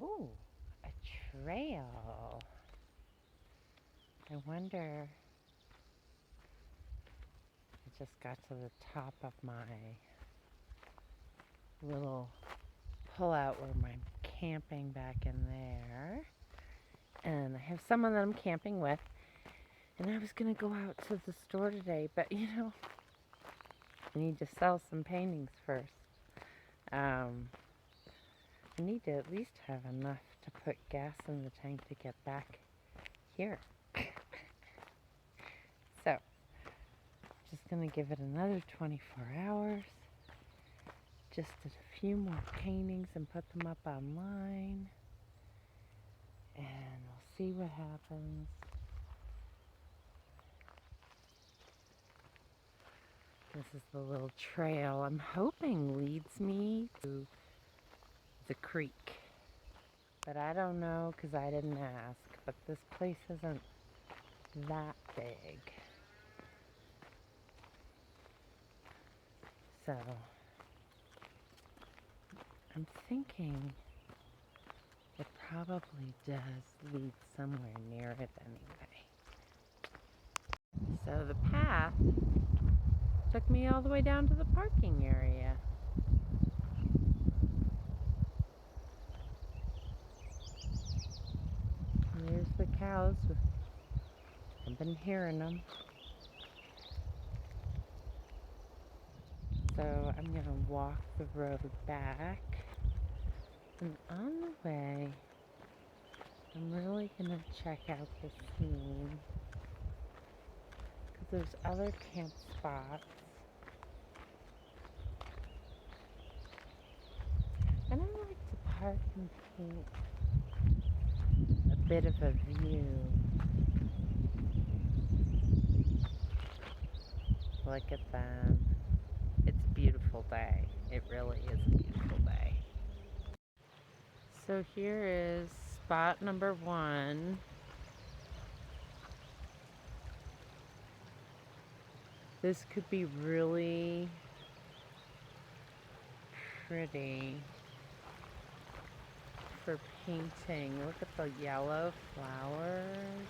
Ooh, a trail. I wonder. I just got to the top of my little pullout where I'm camping back in there. And I have someone that I'm camping with. And I was going to go out to the store today, but I need to sell some paintings first. I need to at least have enough to put gas in the tank to get back here. So, just going to give it another 24 hours. Just did a few more paintings and put them up online. And we'll see what happens. This is the little trail I'm hoping leads me to the creek. But I don't know because I didn't ask. But this place isn't that big. So I'm thinking it probably does lead somewhere near it anyway. So the path took me all the way down to the parking area. And there's the cows. I've been hearing them. So I'm going to walk the road back. And on the way, I'm really going to check out the scene. Because there's other camp spots. And I like to park and paint a bit of a view. Look at them. It's a beautiful day. It really is a beautiful day. So here is spot number 1. This could be really pretty for painting. Look at the yellow flowers.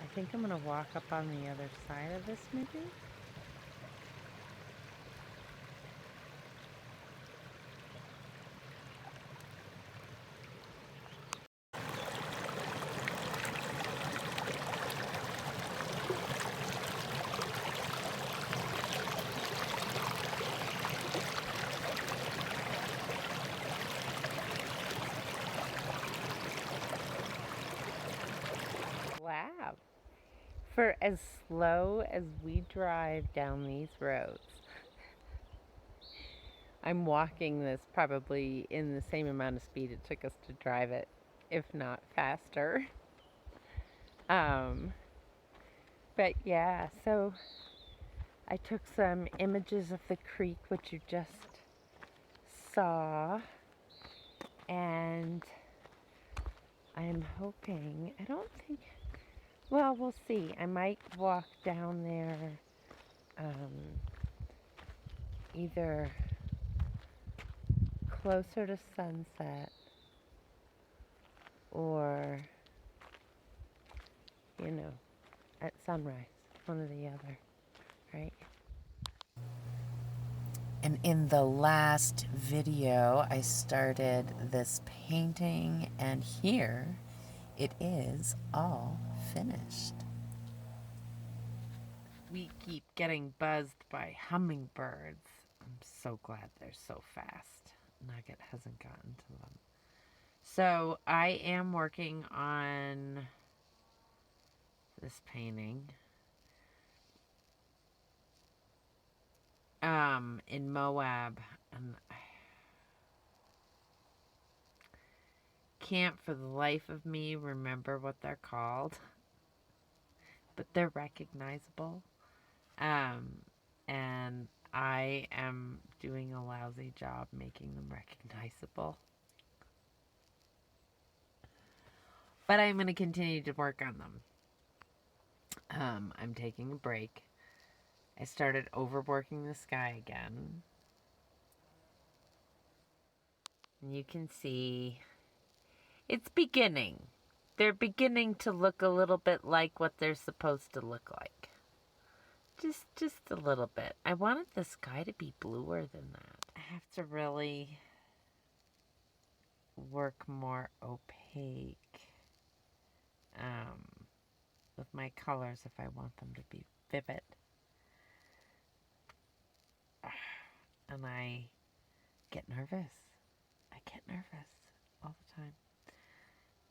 I think I'm going to walk up on the other side of this maybe. Wow. For as slow as we drive down these roads, I'm walking this probably in the same amount of speed it took us to drive it, if not faster. But yeah, so I took some images of the creek, which you just saw, and I'm hoping, I don't think, well, we'll see. I might walk down there either closer to sunset or, at sunrise, one or the other, right? And in the last video, I started this painting, and here it is all finished. We keep getting buzzed by hummingbirds. I'm so glad they're so fast. Nugget hasn't gotten to them. So I am working on this painting in Moab, and I can't for the life of me remember what they're called, but they're recognizable. And I am doing a lousy job making them recognizable. But I'm going to continue to work on them. I'm taking a break. I started overworking the sky again. And you can see it's beginning. They're beginning to look a little bit like what they're supposed to look like. Just a little bit. I wanted the sky to be bluer than that. I have to really work more opaque with my colors if I want them to be vivid. And I get nervous. I get nervous all the time.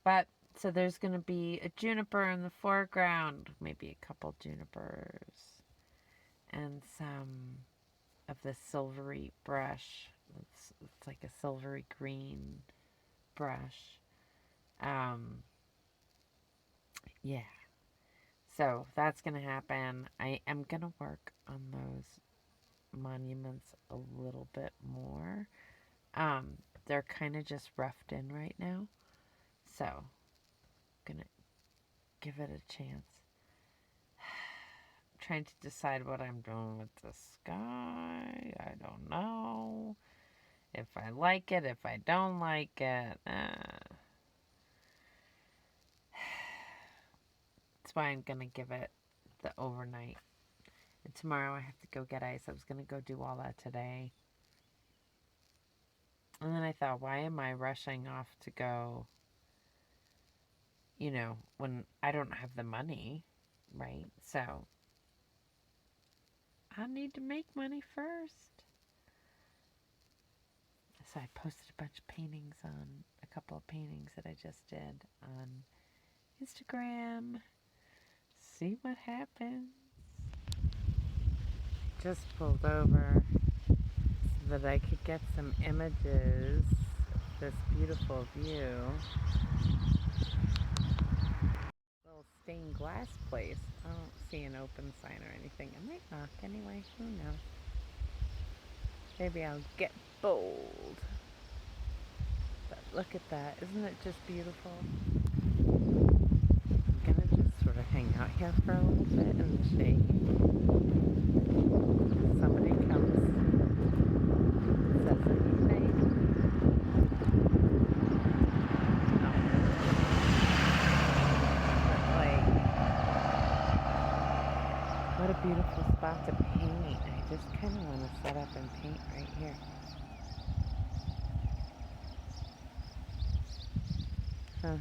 But, so there's going to be a juniper in the foreground, maybe a couple junipers, and some of this silvery brush. It's like a silvery green brush. Yeah. So that's going to happen. I am going to work on those monuments a little bit more. They're kind of just roughed in right now. So, I'm going to give it a chance. I'm trying to decide what I'm doing with the sky. I don't know. If I like it, if I don't like it. That's why I'm going to give it the overnight. And tomorrow I have to go get ice. I was going to go do all that today. And then I thought, why am I rushing off to go, when I don't have the money, right? So, I need to make money first. So I posted a bunch of paintings a couple of paintings that I just did on Instagram. See what happens. Just pulled over so that I could get some images of this beautiful view. Little stained glass place. I don't see an open sign or anything. I might knock anyway. Who knows? Maybe I'll get bold. But look at that. Isn't it just beautiful? I'm gonna just sort of hang out here for a little bit in the shade. If somebody comes, says anything. No. But like, what a beautiful spot to paint. I just kind of want to set up and paint right here. Huh.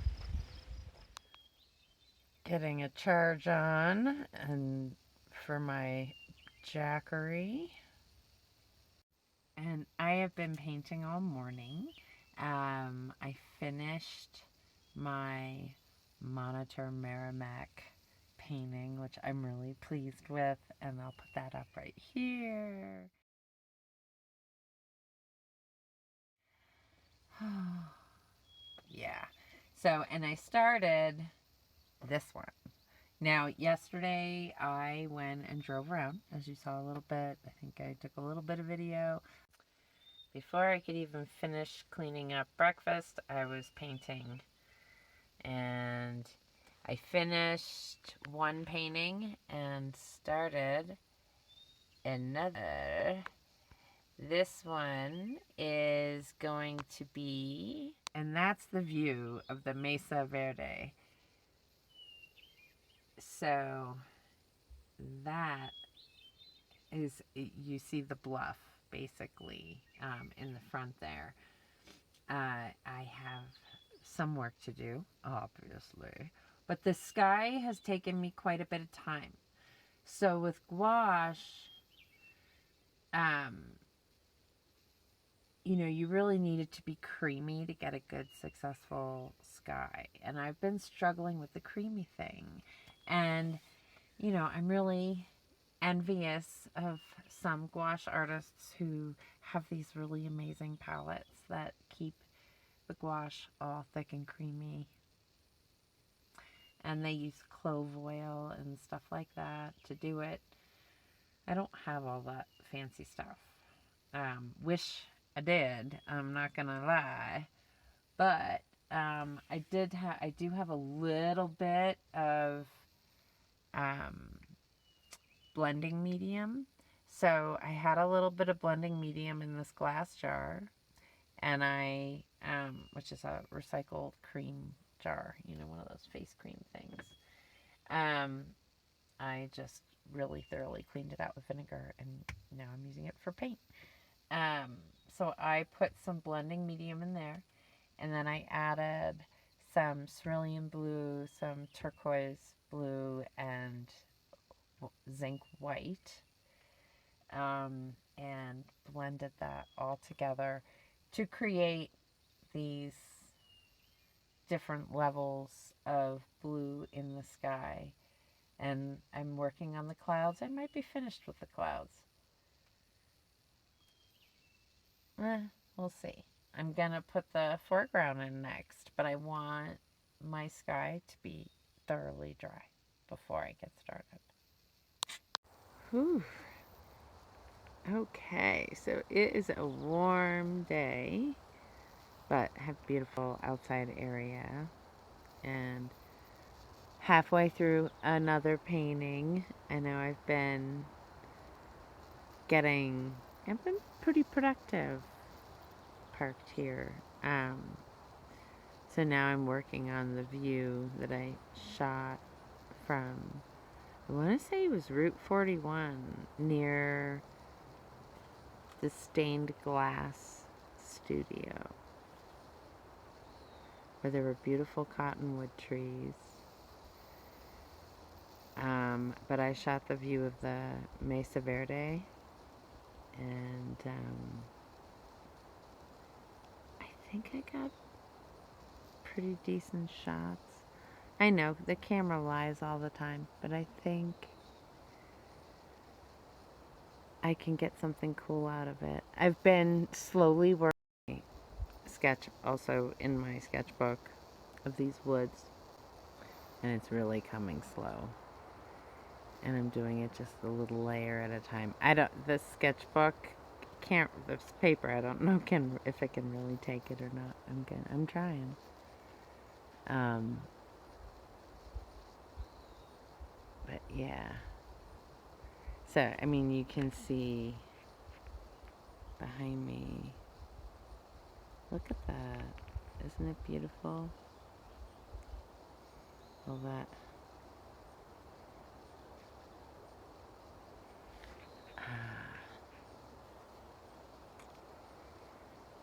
Getting a charge on and for my jackery. And I have been painting all morning. I finished my Monitor Merrimack painting, which I'm really pleased with, and I'll put that up right here. Yeah. So, and I started this one. Now, yesterday I went and drove around, as you saw a little bit. I think I took a little bit of video. Before I could even finish cleaning up breakfast, I was painting. And I finished one painting and started another. This one is going to be, and that's the view of the Mesa Verde. So that is, you see the bluff basically in the front there. I have some work to do, obviously, but the sky has taken me quite a bit of time. So with gouache, you really need it to be creamy to get a good, successful sky. And I've been struggling with the creamy thing. And, I'm really envious of some gouache artists who have these really amazing palettes that keep the gouache all thick and creamy. And they use clove oil and stuff like that to do it. I don't have all that fancy stuff. Wish I did. I'm not gonna lie, but I do have a little bit of blending medium. So I had a little bit of blending medium in this glass jar, and which is a recycled cream jar, one of those face cream things. Um, I just really thoroughly cleaned it out with vinegar, and now I'm using it for paint. Um, so I put some blending medium in there, and then I added some cerulean blue, some turquoise blue, and zinc white, and blended that all together to create these different levels of blue in the sky. And I'm working on the clouds. I might be finished with the clouds. We'll see. I'm going to put the foreground in next, but I want my sky to be thoroughly dry before I get started. Whew. Okay, so it is a warm day, but have beautiful outside area, and halfway through another painting. I know I've been pretty productive parked here. So now I'm working on the view that I shot from, I want to say it was Route 41, near the stained glass studio, where there were beautiful cottonwood trees. But I shot the view of the Mesa Verde, and I think I got pretty decent shots. I know the camera lies all the time, but I think I can get something cool out of it. I've been slowly working sketch also in my sketchbook of these woods, and it's really coming slow. And I'm doing it just a little layer at a time. The sketchbook this paper, I don't know if it can really take it or not. I'm trying. But yeah. So, I mean, you can see behind me. Look at that. Isn't it beautiful? All that.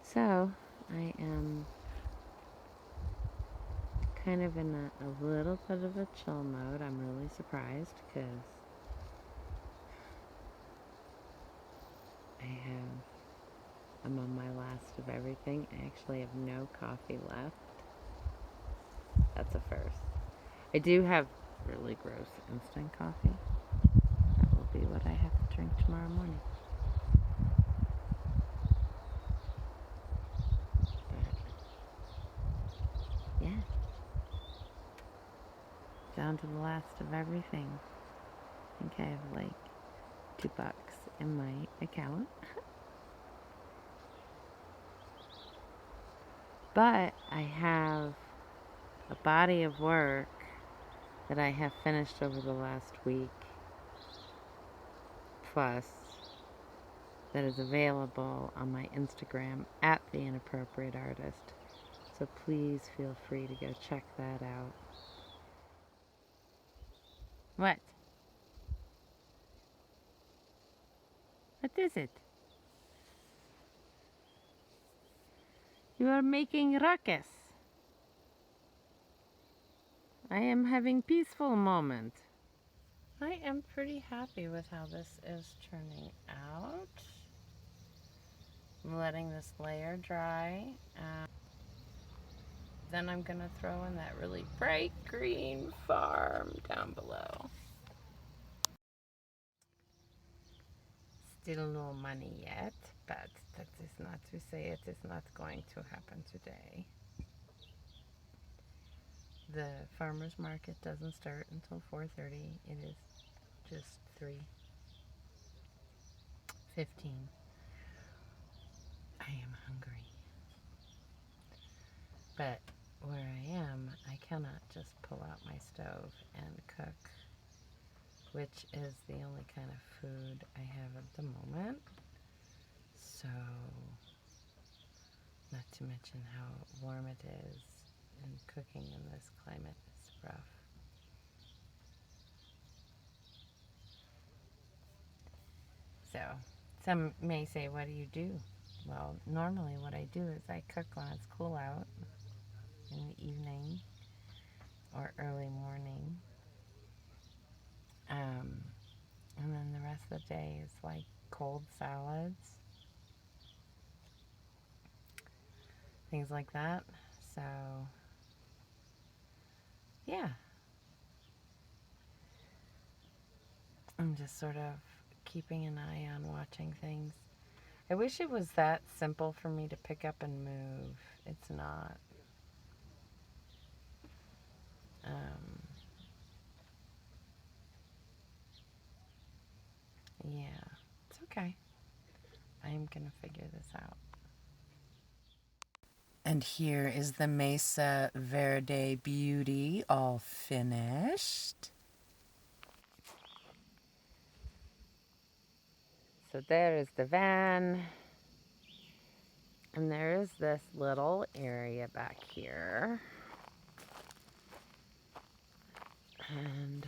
So, I am kind of in a little bit of a chill mode. I'm really surprised because I'm on my last of everything. I actually have no coffee left. That's a first. I do have really gross instant coffee. That will be what I have to drink tomorrow morning. But, yeah. Down to the last of everything. I think I have like $2 in my account. But I have a body of work that I have finished over the last week, plus, that is available on my Instagram at theinappropriateartist. So please feel free to go check that out. What? What is it? You are making ruckus. I am having peaceful moment. I am pretty happy with how this is turning out. I'm letting this layer dry. Then I'm going to throw in that really bright green farm down below. Still no money yet, but that is not to say it is not going to happen today. The farmer's market doesn't start until 4:30. It is just 3:15. I am hungry. But where I am, I cannot just pull out my stove and cook, which is the only kind of food I have at the moment. So, no, to mention how warm it is, and cooking in this climate is rough. So, some may say, what do you do? Well, normally what I do is I cook when it's cool out in the evening or early morning. And then the rest of the day is like cold salads, things like that. So, yeah. I'm just sort of keeping an eye on watching things. I wish it was that simple for me to pick up and move. It's not. Yeah, it's okay. I'm gonna figure this out. And here is the Mesa Verde Beauty all finished. So there is the van. And there is this little area back here. And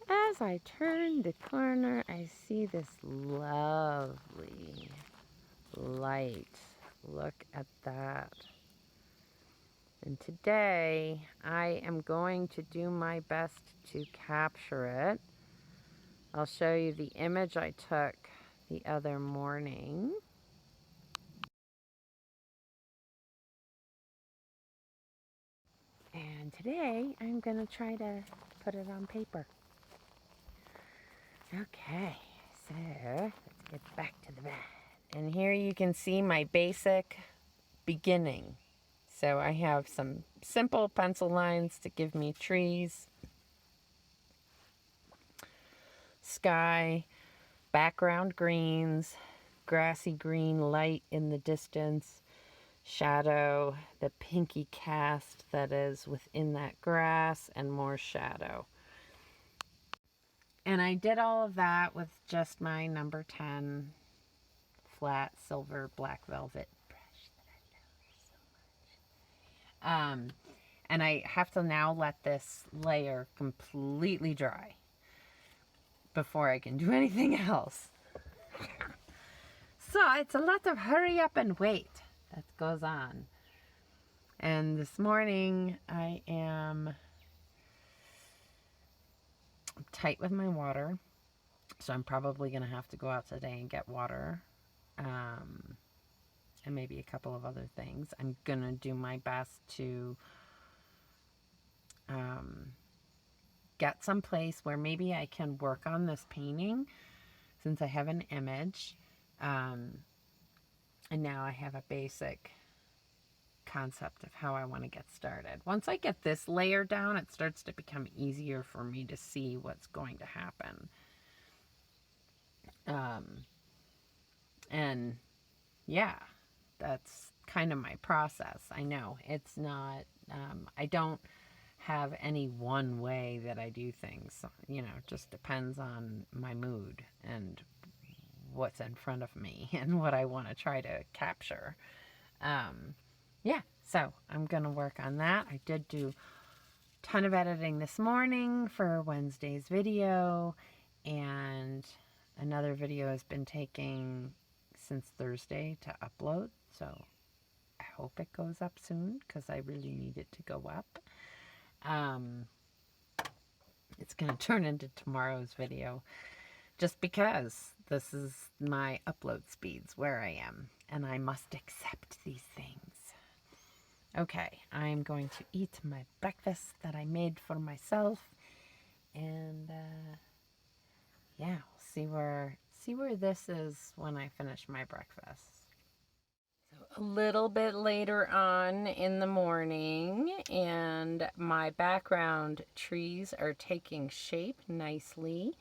as I turn the corner, I see this lovely light. Look at that. And today, I am going to do my best to capture it. I'll show you the image I took the other morning. And today, I'm going to try to put it on paper. Okay, so let's get back to the van. And here you can see my basic beginning. So I have some simple pencil lines to give me trees, sky, background greens, grassy green light in the distance, shadow, the pinky cast that is within that grass, and more shadow. And I did all of that with just my number 10 flat silver black velvet brush that I love so much. And I have to now let this layer completely dry before I can do anything else. So it's a lot of hurry up and wait that goes on. And this morning I am tight with my water, so I'm probably going to have to go out today and get water, and maybe a couple of other things. I'm going to do my best to get someplace where maybe I can work on this painting, since I have an image, and now I have a basic concept of how I want to get started. Once I get this layer down, it starts to become easier for me to see what's going to happen. And yeah, that's kind of my process. I know it's not, I don't have any one way that I do things. You know, it just depends on my mood and what's in front of me and what I want to try to capture. Yeah, so I'm going to work on that. I did do a ton of editing this morning for Wednesday's video, and another video has been taking since Thursday to upload, so I hope it goes up soon because I really need it to go up. It's going to turn into tomorrow's video just because this is my upload speeds where I am, and I must accept these things. Okay, I'm going to eat my breakfast that I made for myself, and yeah, we'll see where this is when I finish my breakfast. So a little bit later on in the morning, and my background trees are taking shape nicely.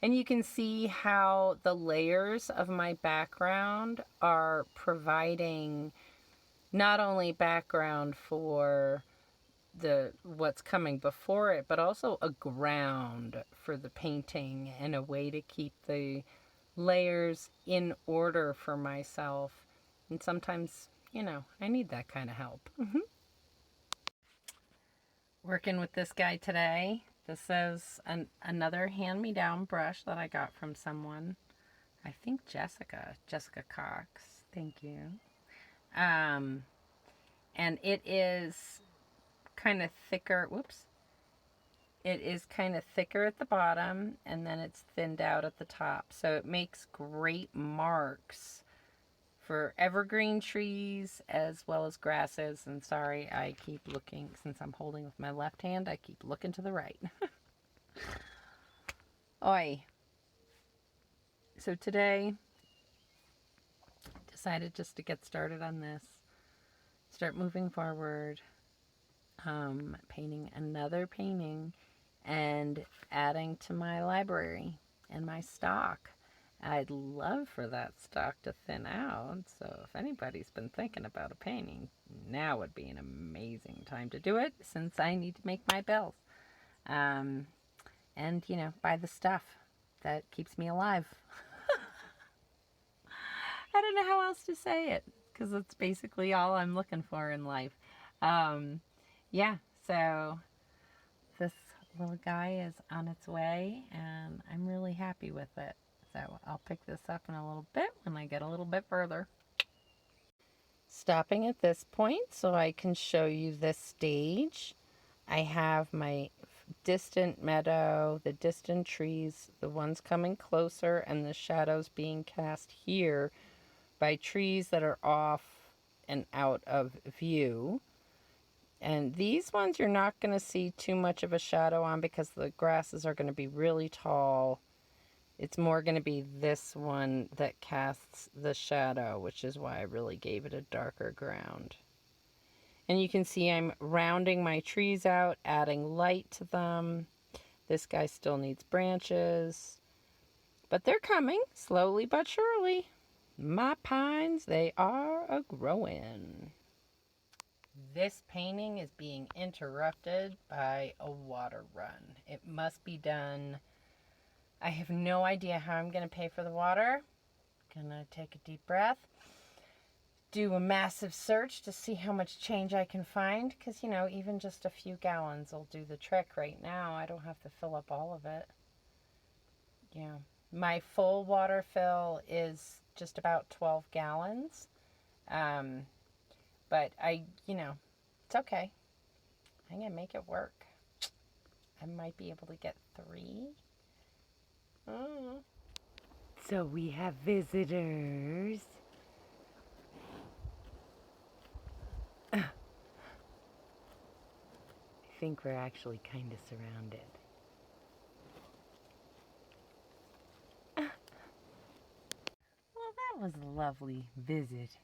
And you can see how the layers of my background are providing not only background for what's coming before it, but also a ground for the painting and a way to keep the layers in order for myself And sometimes, you know, I need that kind of help. Working with this guy today. This is another hand-me-down brush that I got from someone. I think Jessica Cox. Thank you. And it is kind of thicker. Whoops. It is kind of thicker at the bottom, and then it's thinned out at the top. So it makes great marks for evergreen trees as well as grasses. And sorry, I keep looking, since I'm holding with my left hand, I keep looking to the right. Oi. So today, decided just to get started on this, start moving forward, painting another painting and adding to my library and my stock. I'd love for that stock to thin out, so if anybody's been thinking about a painting, now would be an amazing time to do it, since I need to make my bills. And, you know, buy the stuff that keeps me alive. I don't know how else to say it, because it's basically all I'm looking for in life. Yeah, so this little guy is on its way, and I'm really happy with it. So I'll pick this up in a little bit when I get a little bit further. Stopping at this point so I can show you this stage. I have my distant meadow, the distant trees, the ones coming closer, and the shadows being cast here by trees that are off and out of view. And these ones you're not going to see too much of a shadow on because the grasses are going to be really tall. It's more going to be this one that casts the shadow, which is why I really gave it a darker ground. And you can see I'm rounding my trees out, adding light to them. This guy still needs branches, but they're coming slowly but surely. My pines, they are a-growing. This painting is being interrupted by a water run. It must be done. I have no idea how I'm going to pay for the water. Gonna take a deep breath. Do a massive search to see how much change I can find. Because, you know, even just a few gallons will do the trick right now. I don't have to fill up all of it. Yeah. My full water fill is just about 12 gallons. But you know, it's okay. I'm going to make it work. I might be able to get 3. So we have visitors. I think we're actually kind of surrounded. Well, that was a lovely visit.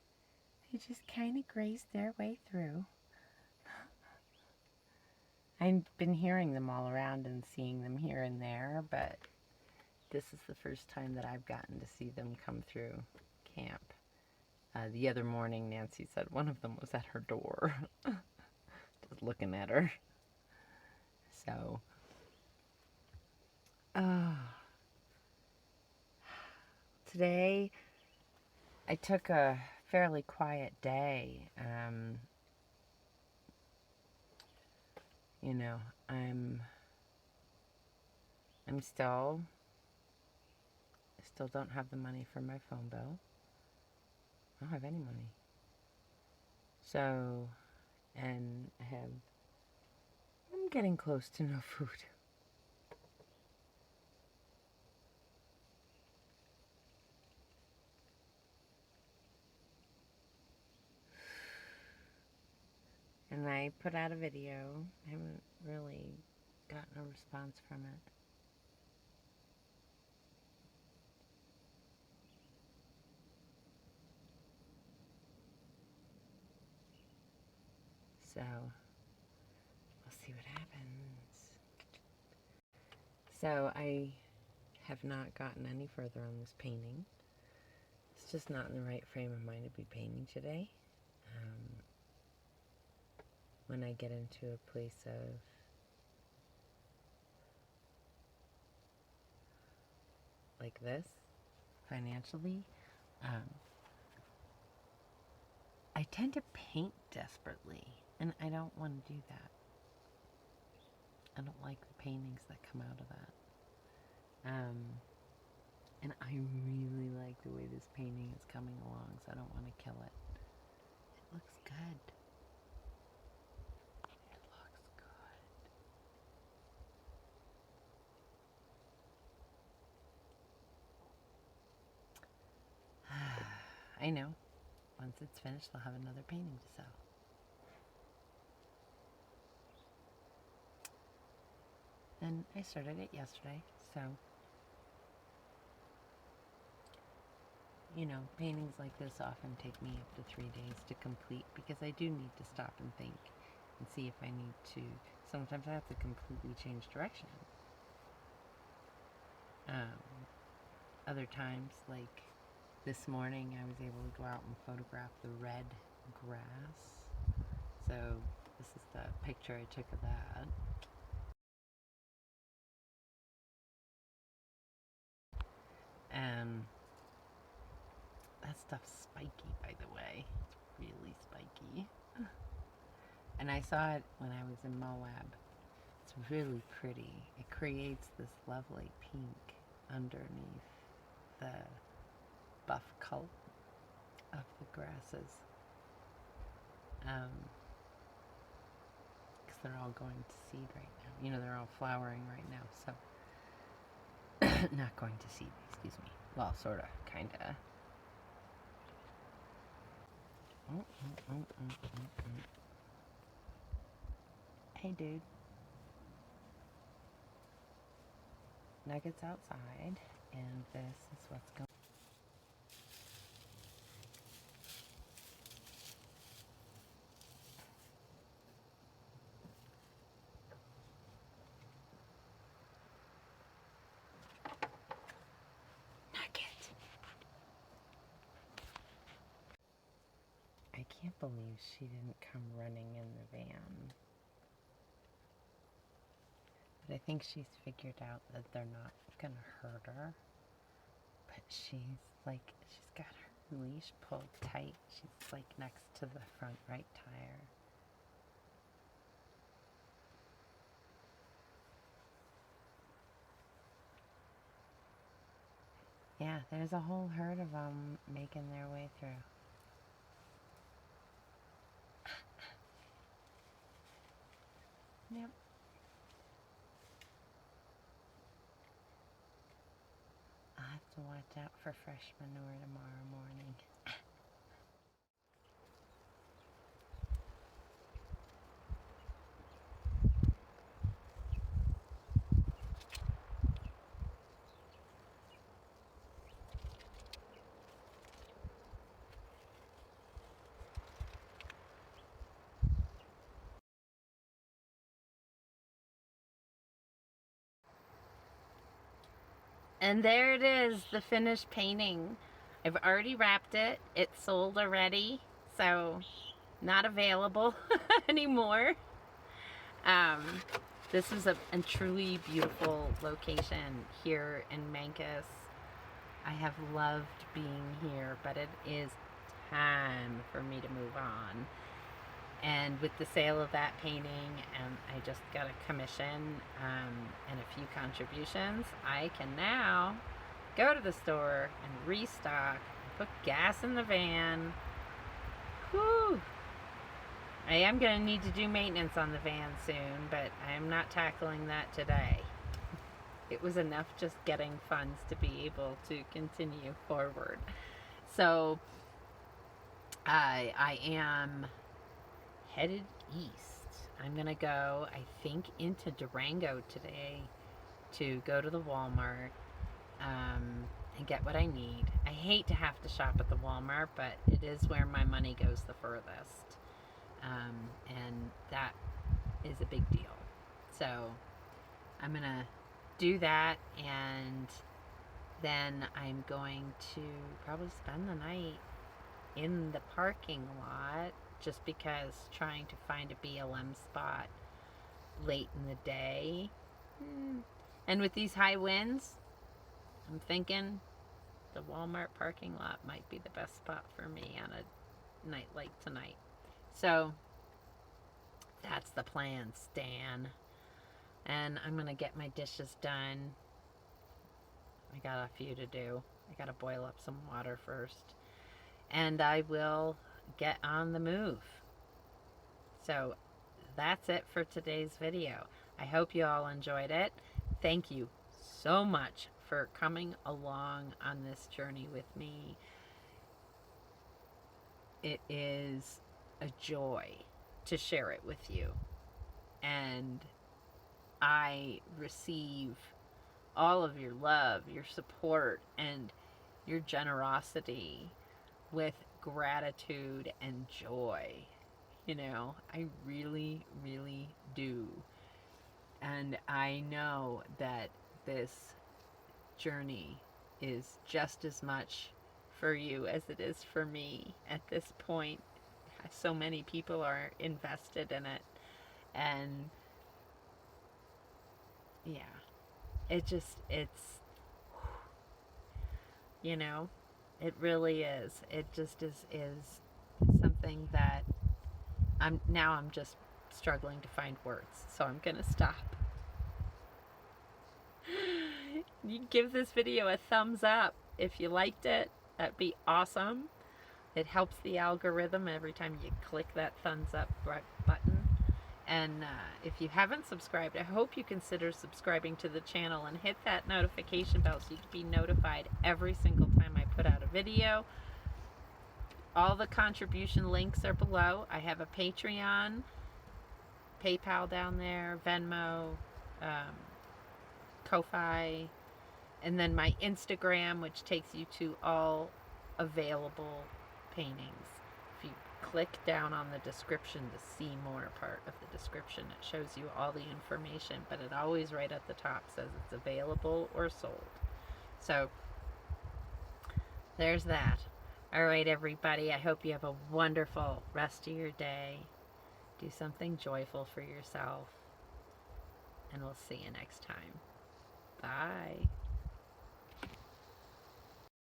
They just kind of grazed their way through. I've been hearing them all around and seeing them here and there, but this is the first time that I've gotten to see them come through camp. The other morning, Nancy said one of them was at her door, just looking at her. So, today I took a fairly quiet day. You know, I still don't have the money for my phone bill. I don't have any money. So, and I'm getting close to no food. And I put out a video. I haven't really gotten a response from it. So, we'll see what happens. So, I have not gotten any further on this painting. It's just not in the right frame of mind to be painting today. When I get into a place of like this, financially, I tend to paint desperately, and I don't want to do that. I don't like the paintings that come out of that. And I really like the way this painting is coming along, so I don't want to kill it. It looks good. It looks good. I know. Once it's finished, I'll have another painting to sell. And I started it yesterday, so, you know, paintings like this often take me up to 3 days to complete because I do need to stop and think and see if I need to. Sometimes I have to completely change direction. Other times, like this morning, I was able to go out and photograph the red grass. So this is the picture I took of that. That stuff's spiky, by the way. It's really spiky. And I saw it when I was in Moab. It's really pretty. It creates this lovely pink underneath the buff color of the grasses. Because they're all going to seed right now. You know, they're all flowering right now, so. Not going to seed, excuse me. Well, sorta, kinda. Hey, dude. Nuggets outside, and this is what's going on. Nugget! I can't believe she didn't come running in the van. But I think she's figured out that they're not gonna hurt her. But she's got her leash pulled tight. She's like next to the front right tire. Yeah, there's a whole herd of them making their way through. Yep. I'll have to watch out for fresh manure tomorrow morning. And there it is, the finished painting. I've already wrapped it. It's sold already, so not available anymore. This was a truly beautiful location here in Mancos. I have loved being here, but it is time for me to move on. And with the sale of that painting, I just got a commission and a few contributions. I can now go to the store and restock, and put gas in the van. Whew! I am going to need to do maintenance on the van soon, but I am not tackling that today. It was enough just getting funds to be able to continue forward. So I am headed east. I'm gonna go, I think, into Durango today to go to the Walmart and get what I need. I hate to have to shop at the Walmart, but it is where my money goes the furthest, and that is a big deal. So I'm gonna do that, and then I'm going to probably spend the night in the parking lot, just because trying to find a BLM spot late in the day. And with these high winds, I'm thinking the Walmart parking lot might be the best spot for me on a night like tonight. So that's the plan, Stan. And I'm going to get my dishes done. I got a few to do. I got to boil up some water first. And I will get on the move. So that's it for today's video. I hope you all enjoyed it. Thank you so much for coming along on this journey with me. It is a joy to share it with you. And I receive all of your love, your support, and your generosity with gratitude and joy. You know, I really, really do. And I know that this journey is just as much for you as it is for me at this point. So many people are invested in it. And yeah, it's, you know, it really is. It just is something that I'm just struggling to find words. So I'm going to stop. You give this video a thumbs up if you liked it. That'd be awesome. It helps the algorithm every time you click that thumbs up button. And if you haven't subscribed, I hope you consider subscribing to the channel and hit that notification bell so you can be notified every single time I put out a video. All the contribution links are below. I have a Patreon, PayPal down there, Venmo, Ko-Fi, and then my Instagram, which takes you to all available paintings. If you click down on the description, to see more part of the description, it shows you all the information, but it always right at the top says it's available or sold. So there's that. All right, everybody, I hope you have a wonderful rest of your day. Do something joyful for yourself, and we'll see you next time. Bye.